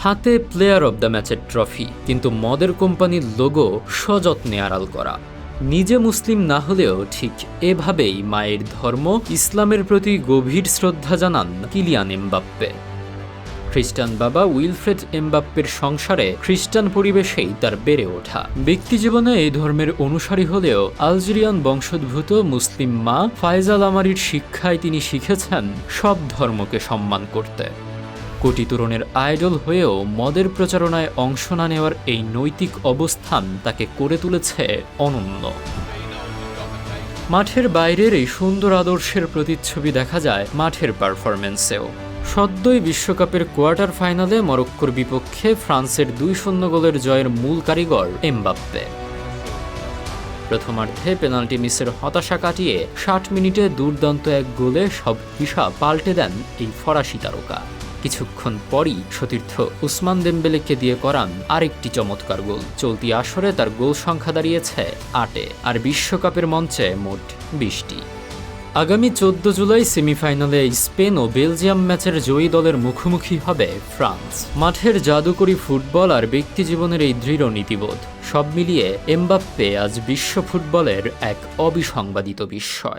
হাতে player of the ম্যাচের trophy, কিন্তু মদের কোম্পানির লোগো সযত্নে আড়াল করা। নিজে মুসলিম না হলেও ঠিক এভাবেই মায়ের ধর্ম ইসলামের প্রতি গভীর শ্রদ্ধা জানান কিলিয়ান এমবাপ্পে। খ্রিস্টান বাবা উইলফ্রেড এমবাপ্পের সংসারে খ্রিস্টান পরিবেশেই তার বেড়ে ওঠা। ব্যক্তিজীবনে এই ধর্মের অনুসারী হলেও আলজেরিয়ান বংশোদ্ভূত মুসলিম মা ফায়জাল আমারির শিক্ষায় তিনি শিখেছেন সব ধর্মকে সম্মান করতে। কোটি তরুণের আইডল হয়েও মদের প্রচারণায় অংশ না নেওয়ার এই নৈতিক অবস্থান তাকে করে তুলেছে অনন্য। মাঠের বাইরের এই সুন্দর আদর্শের প্রতিচ্ছবি দেখা যায় মাঠের পারফরম্যান্সেও। সদ্যই বিশ্বকাপের কোয়ার্টার ফাইনালে মরক্কোর বিপক্ষে ফ্রান্সের 2-0 গোলের জয়ের মূল কারিগর এমবাপ্পে। প্রথমার্ধে পেনাল্টি মিসের হতাশা কাটিয়ে 60 মিনিটে দুর্দান্ত এক গোলে সব হিসাব পাল্টে দেন এই ফরাসি তারকা। কিছুক্ষণ পরই সতীর্থ উসমান দেমবেলেকে দিয়ে করান আরেকটি চমৎকার গোল। চলতি আসরে তার গোল সংখ্যা দাঁড়িয়েছে 8-এ, আর বিশ্বকাপের মঞ্চে মোট 20টি। আগামী 14 জুলাই সেমিফাইনালে স্পেন ও বেলজিয়াম ম্যাচের জয়ী দলের মুখোমুখি হবে ফ্রান্স। মাঠের জাদুকরী ফুটবল আর ব্যক্তিজীবনের এই দৃঢ় নীতিবোধ, সব মিলিয়ে এমবাপ্পে আজ বিশ্ব ফুটবলের এক অবিসংবাদিত বিস্ময়।